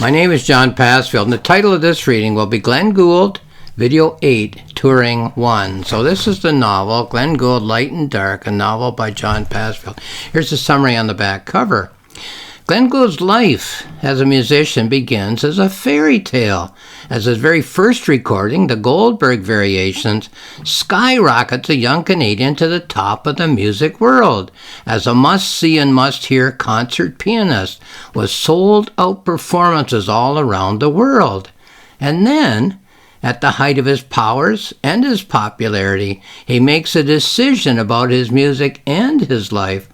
My name is John Passfield, and the title of this reading will be Glenn Gould, Video 8, Touring 1. So this is the novel, Glenn Gould, Light and Dark, a novel by John Passfield. Here's the summary on the back cover. Glenn Gould's life as a musician begins as a fairy tale. As his very first recording, the Goldberg Variations, skyrockets a young Canadian to the top of the music world as a must-see and must-hear concert pianist with sold-out performances all around the world. And then, at the height of his powers and his popularity, he makes a decision about his music and his life,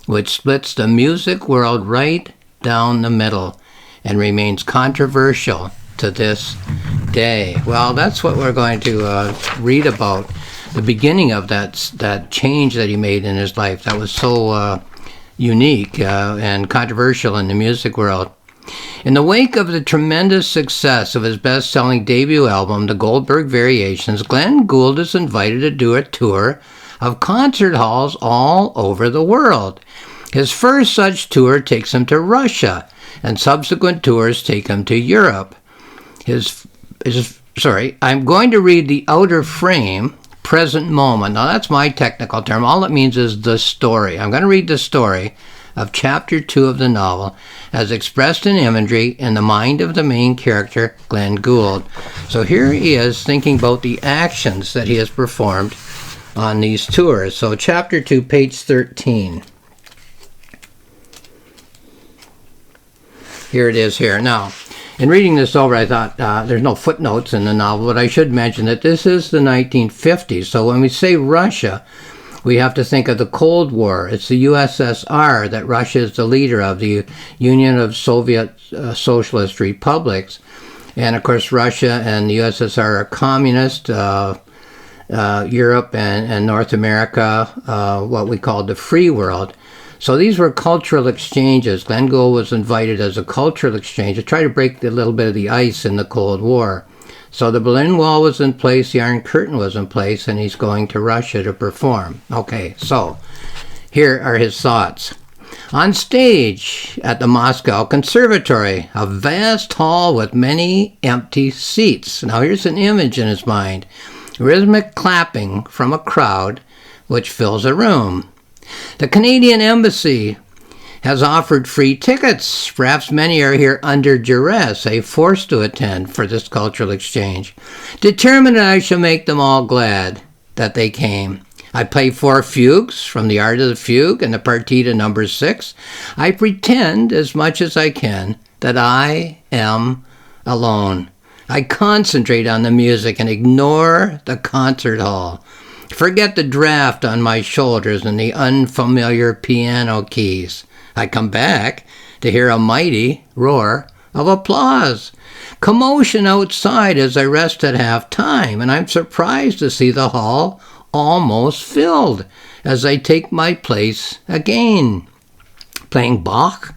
which splits the music world right down the middle and remains controversial to this day. Well, that's what we're going to read about, the beginning of that change that he made in his life that was so unique and controversial in the music world. In the wake of the tremendous success of his best-selling debut album, The Goldberg Variations, Glenn Gould is invited to do a tour of concert halls all over the world. His first such tour takes him to Russia, and subsequent tours take him to Europe. I'm going to read the outer frame, present moment. Now that's my technical term. All it means is the story. I'm going to read the story of Chapter 2 of the novel as expressed in imagery in the mind of the main character, Glenn Gould. So here he is thinking about the actions that he has performed on these tours. So Chapter 2, page 13. Here it is here. Now, in reading this over, I thought there's no footnotes in the novel, but I should mention that this is the 1950s. So when we say Russia, we have to think of the Cold War. It's the USSR that Russia is the leader of, the Union of Soviet Socialist Republics. And of course, Russia and the USSR are communist. Europe and North America, what we call the free world. So these were cultural exchanges. Glenn Gould was invited as a cultural exchange to try to break a little bit of the ice in the Cold War. So the Berlin Wall was in place, the Iron Curtain was in place, and he's going to Russia to perform. Okay, so here are his thoughts. On stage at the Moscow Conservatory, a vast hall with many empty seats. Now here's an image in his mind. Rhythmic clapping from a crowd which fills a room. The Canadian Embassy has offered free tickets. Perhaps many are here under duress, forced to attend for this cultural exchange. Determined that I shall make them all glad that they came. I play 4 fugues from the Art of the Fugue and the Partita No. 6. I pretend as much as I can that I am alone. I concentrate on the music and ignore the concert hall. Forget the draft on my shoulders and the unfamiliar piano keys. I come back to hear a mighty roar of applause. Commotion outside as I rest at half-time, and I'm surprised to see the hall almost filled as I take my place again. Playing Bach,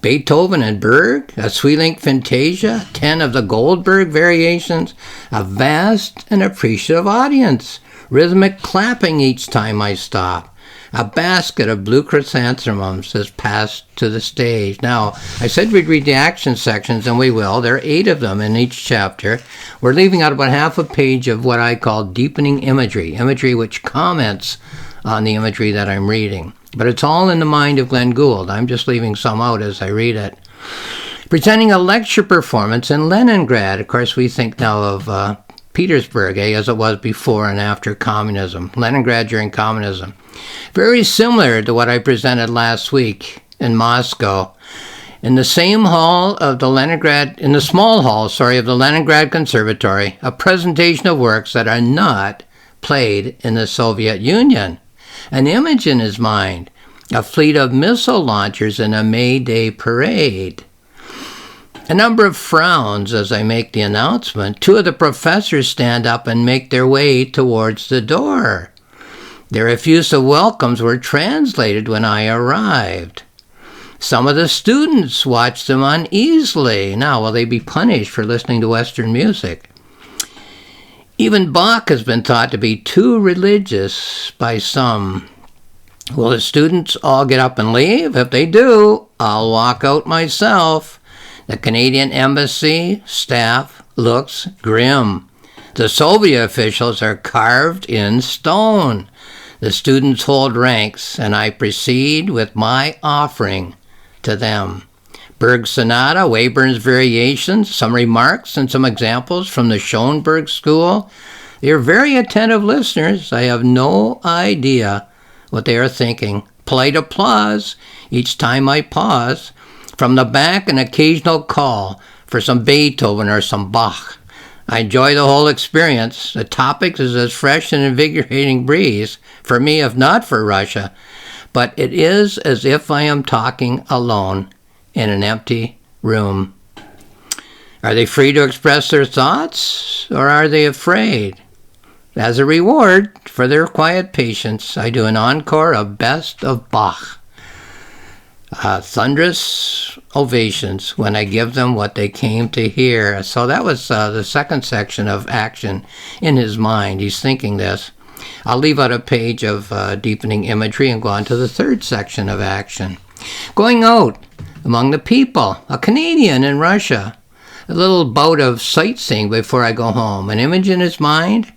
Beethoven and Berg, a Sweelinck Fantasia, 10 of the Goldberg Variations, a vast and appreciative audience, rhythmic clapping each time I stop. A basket of blue chrysanthemums is passed to the stage. Now, I said we'd read the action sections, and we will. There are 8 of them in each chapter. We're leaving out about half a page of what I call deepening imagery which comments on the imagery that I'm reading. But it's all in the mind of Glenn Gould. I'm just leaving some out as I read it. Presenting a lecture performance in Leningrad. Of course, we think now of Petersburg, as it was before and after communism. Leningrad during communism. Very similar to what I presented last week in Moscow. In the same hall of the Leningrad, in the small hall, of the Leningrad Conservatory, a presentation of works that are not played in the Soviet Union. An image in his mind, a fleet of missile launchers in a May Day parade. A number of frowns as I make the announcement. 2 of the professors stand up and make their way towards the door. Their effusive welcomes were translated when I arrived. Some of the students watched them uneasily. Now, will they be punished for listening to Western music? Even Bach has been thought to be too religious by some. Will the students all get up and leave? If they do, I'll walk out myself. The Canadian embassy staff looks grim. The Soviet officials are carved in stone. The students hold ranks, and I proceed with my offering to them. Berg's Sonata, Webern's Variations, some remarks and some examples from the Schoenberg School. They are very attentive listeners. I have no idea what they are thinking. Polite applause each time I pause. From the back, an occasional call for some Beethoven or some Bach. I enjoy the whole experience. The topic is as fresh and invigorating breeze for me, if not for Russia. But it is as if I am talking alone in an empty room. Are they free to express their thoughts, or are they afraid? As a reward for their quiet patience, I do an encore of Best of Bach. Thunderous ovations when I give them what they came to hear. So that was the second section of action in his mind. He's thinking this. I'll leave out a page of deepening imagery and go on to the third section of action. Going out among the people, a Canadian in Russia, a little bout of sightseeing before I go home. An image in his mind,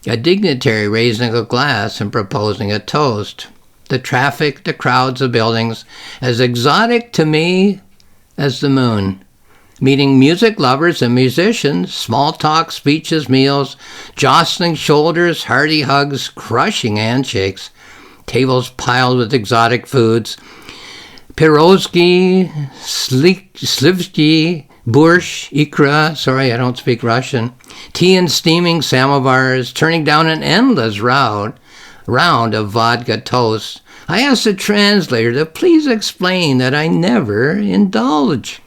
a dignitary raising a glass and proposing a toast. The traffic, the crowds, the buildings, as exotic to me as the moon. Meeting music lovers and musicians, small talk, speeches, meals, jostling shoulders, hearty hugs, crushing handshakes, tables piled with exotic foods, pirozhki, slivki, borscht, ikra, sorry, I don't speak Russian, tea and steaming samovars, turning down an endless round of vodka toast. I asked the translator to please explain that I never indulge.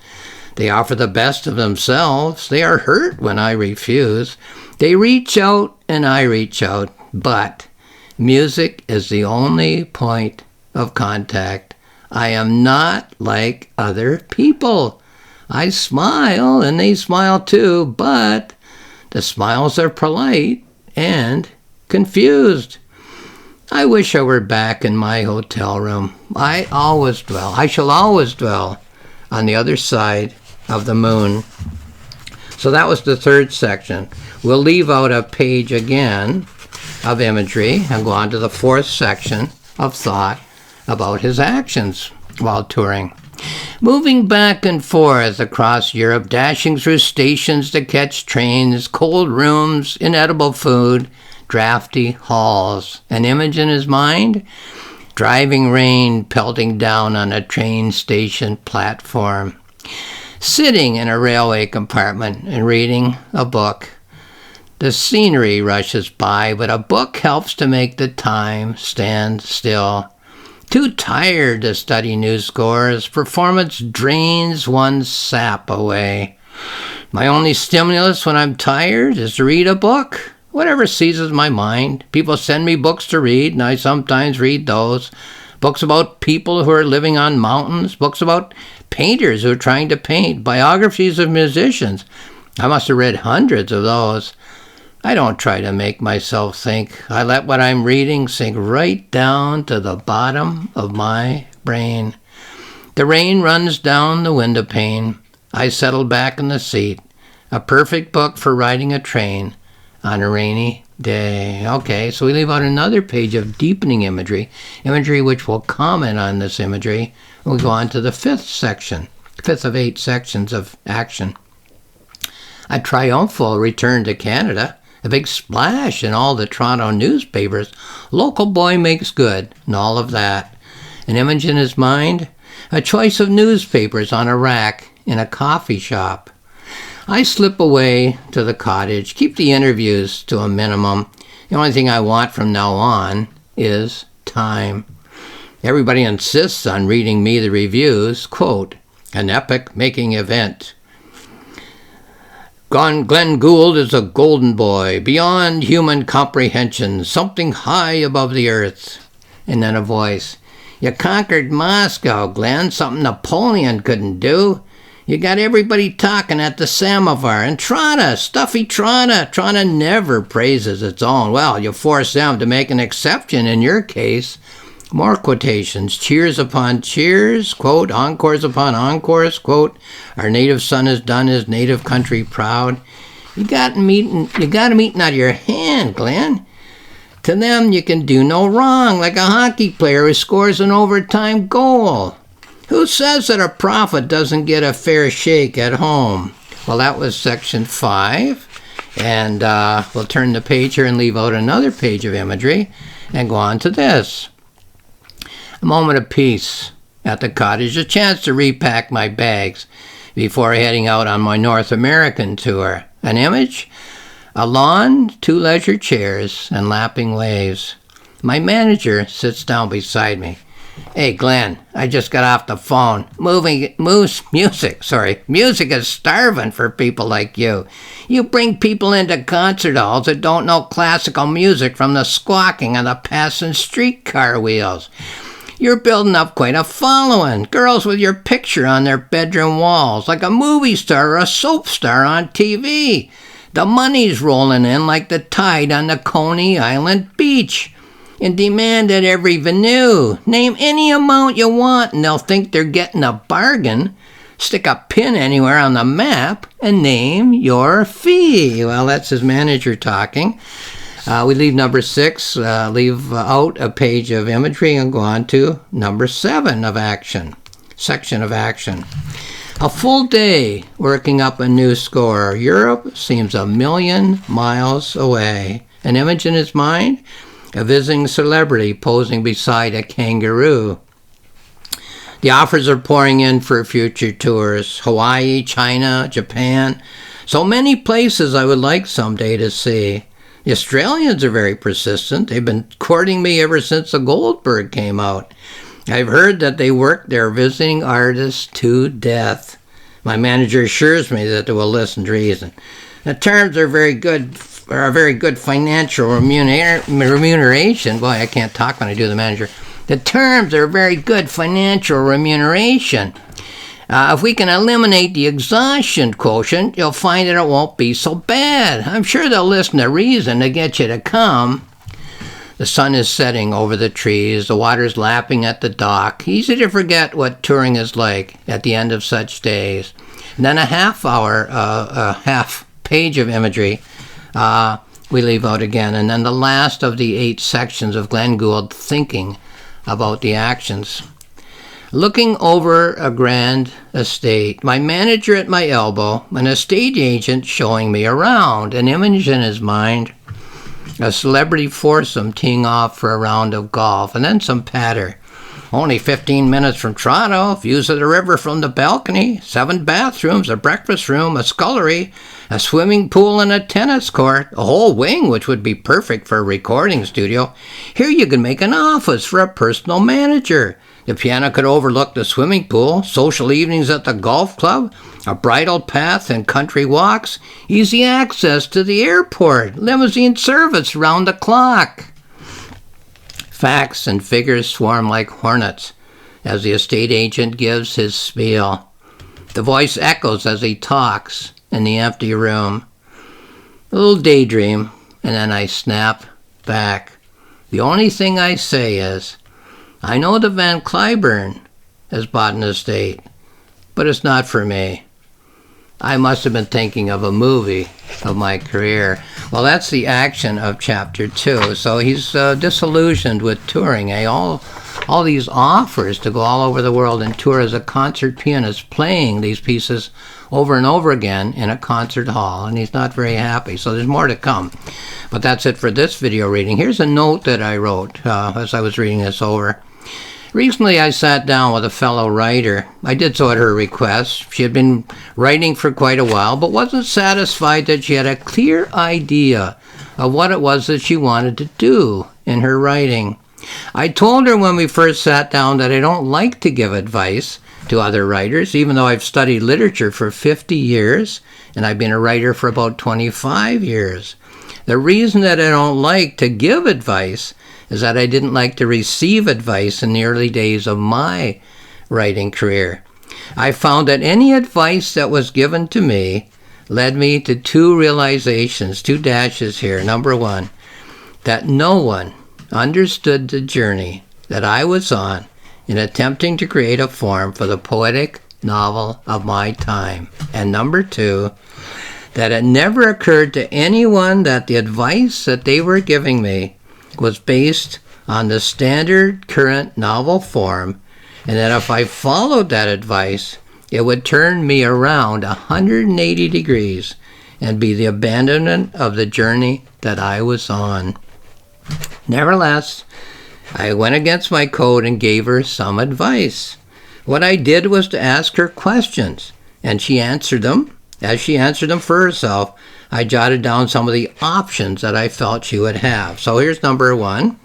They offer the best of themselves. They are hurt when I refuse. They reach out and I reach out. But music is the only point of contact. I am not like other people. I smile and they smile too, but the smiles are polite and confused. I wish I were back in my hotel room. I shall always dwell on the other side of the moon. So that was the third section. We'll leave out a page again of imagery and go on to the fourth section of thought about his actions while touring. Moving back and forth across Europe, dashing through stations to catch trains, cold rooms, inedible food, drafty halls. An image in his mind? Driving rain pelting down on a train station platform. Sitting in a railway compartment and reading a book. The scenery rushes by, but a book helps to make the time stand still. Too tired to study news scores, performance drains one's sap away. My only stimulus when I'm tired is to read a book. Whatever seizes my mind. People send me books to read, and I sometimes read those. Books about people who are living on mountains. Books about painters who are trying to paint. Biographies of musicians. I must have read hundreds of those. I don't try to make myself think. I let what I'm reading sink right down to the bottom of my brain. The rain runs down the window pane. I settle back in the seat. A perfect book for riding a train on a rainy day. Okay, so we leave out another page of deepening imagery which will comment on this imagery. We'll go on to the fifth of 8 sections of action. A triumphal return to Canada, a big splash in all the Toronto newspapers. Local boy makes good, and all of that. An image in his mind? A choice of newspapers on a rack in a coffee shop. I slip away to the cottage, keep the interviews to a minimum. The only thing I want from now on is time. Everybody insists on reading me the reviews. Quote, an epoch-making event. Glenn Gould is a golden boy, beyond human comprehension, something high above the earth. And then a voice, you conquered Moscow, Glenn, something Napoleon couldn't do. You got everybody talking at the samovar. And Toronto, stuffy Toronto. Toronto never praises its own. Well, you force them to make an exception in your case. More quotations. Cheers upon cheers, quote, encores upon encores, quote, our native son has done his native country proud. You got him eating out of your hand, Glenn. To them you can do no wrong, like a hockey player who scores an overtime goal. Who says that a prophet doesn't get a fair shake at home? Well, that was section 5. And we'll turn the page here and leave out another page of imagery and go on to this. A moment of peace at the cottage, a chance to repack my bags before heading out on my North American tour. An image? A lawn, 2 leisure chairs, and lapping waves. My manager sits down beside me. Hey, Glenn, I just got off the phone. Music is starving for people like you. You bring people into concert halls that don't know classical music from the squawking of the passing streetcar wheels. You're building up quite a following. Girls with your picture on their bedroom walls, like a movie star or a soap star on TV. The money's rolling in like the tide on the Coney Island beach. In demand at every venue. Name any amount you want and they'll think they're getting a bargain. Stick a pin anywhere on the map and name your fee. Well, that's his manager talking. We leave number 6, leave out a page of imagery and go on to number 7 of action, section of action. A full day working up a new score. Europe seems a million miles away. An image in his mind? A visiting celebrity posing beside a kangaroo. The offers are pouring in for future tours. Hawaii, China, Japan. So many places I would like someday to see. The Australians are very persistent. They've been courting me ever since the Goldberg came out. I've heard that they work their visiting artists to death. My manager assures me that they will listen to reason. The terms are very good financial remuneration. Boy, I can't talk when I do the manager. The terms are very good financial remuneration. If we can eliminate the exhaustion quotient, you'll find that it won't be so bad. I'm sure they'll listen to reason to get you to come. The sun is setting over the trees. The water's lapping at the dock. Easy to forget what touring is like at the end of such days. And then a half page of imagery we leave out again. And then the last of the 8 sections of Glenn Gould thinking about the actions. Looking over a grand estate, my manager at my elbow, an estate agent showing me around, an image in his mind, a celebrity foursome teeing off for a round of golf, and then some patter. Only 15 minutes from Toronto, views of the river from the balcony, 7 bathrooms, a breakfast room, a scullery, a swimming pool and a tennis court, a whole wing which would be perfect for a recording studio. Here you can make an office for a personal manager. The piano could overlook the swimming pool, social evenings at the golf club, a bridle path and country walks, easy access to the airport, limousine service round the clock. Facts and figures swarm like hornets as the estate agent gives his spiel. The voice echoes as he talks in the empty room. A little daydream, and then I snap back. The only thing I say is, I know the Van Cliburn has bought an estate, but it's not for me. I must have been thinking of a movie of my career. Well, that's the action of chapter 2. So he's disillusioned with touring. All these offers to go all over the world and tour as a concert pianist, playing these pieces over and over again in a concert hall, and he's not very happy. So there's more to come. But that's it for this video reading. Here's a note that I wrote as I was reading this over. Recently, I sat down with a fellow writer. I did so at her request. She had been writing for quite a while, but wasn't satisfied that she had a clear idea of what it was that she wanted to do in her writing. I told her when we first sat down that I don't like to give advice to other writers, even though I've studied literature for 50 years, and I've been a writer for about 25 years. The reason that I don't like to give advice is that I didn't like to receive advice in the early days of my writing career. I found that any advice that was given to me led me to 2 realizations, 2 dashes here. Number 1, that no one understood the journey that I was on in attempting to create a form for the poetic novel of my time. And number 2, that it never occurred to anyone that the advice that they were giving me was based on the standard current novel form, and that if I followed that advice, it would turn me around 180 degrees and be the abandonment of the journey that I was on. Nevertheless, I went against my code and gave her some advice. What I did was to ask her questions, and she answered them. As she answered them for herself, I jotted down some of the options that I felt she would have. So here's number 1.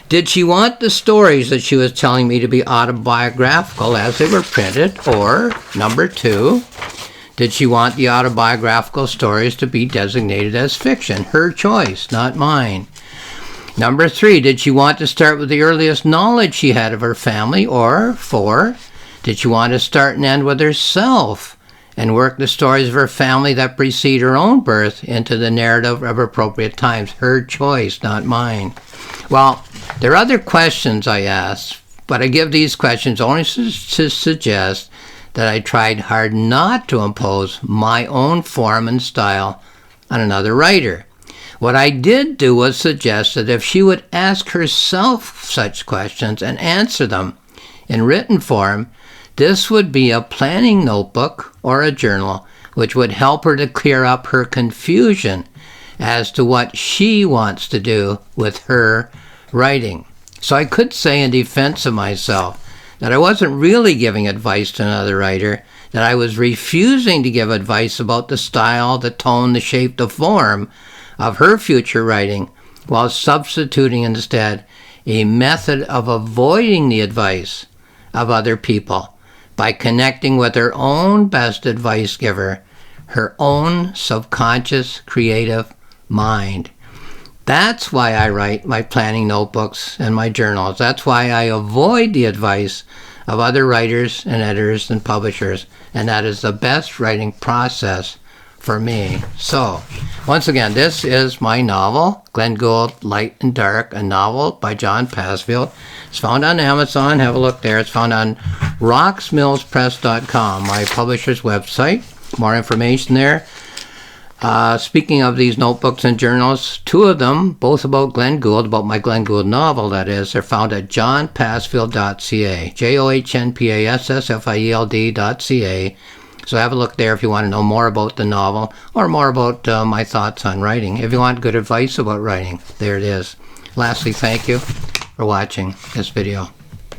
Did she want the stories that she was telling me to be autobiographical as they were printed? Or, number 2, did she want the autobiographical stories to be designated as fiction? Her choice, not mine. Number 3, did she want to start with the earliest knowledge she had of her family? Or, 4, did she want to start and end with herself and work the stories of her family that precede her own birth into the narrative of appropriate times? Her choice, not mine. Well, there are other questions I asked, but I give these questions only to suggest that I tried hard not to impose my own form and style on another writer. What I did do was suggest that if she would ask herself such questions and answer them in written form, this would be a planning notebook or a journal which would help her to clear up her confusion as to what she wants to do with her writing. So I could say in defense of myself that I wasn't really giving advice to another writer, that I was refusing to give advice about the style, the tone, the shape, the form of her future writing, while substituting instead a method of avoiding the advice of other people by connecting with her own best advice giver, her own subconscious creative mind. That's why I write my planning notebooks and my journals. That's why I avoid the advice of other writers and editors and publishers, and that is the best writing process for me. So, once again, this is my novel, Glenn Gould, Light and Dark, a novel by John Passfield. It's found on Amazon. Have a look there. It's found on roxmillspress.com, my publisher's website. More information there. Speaking of these notebooks and journals, 2 of them, both about Glenn Gould, about my Glenn Gould novel, that is, are found at johnpassfield.ca, johnpassfield.ca. So have a look there if you want to know more about the novel or more about my thoughts on writing. If you want good advice about writing, there it is. Lastly, thank you for watching this video.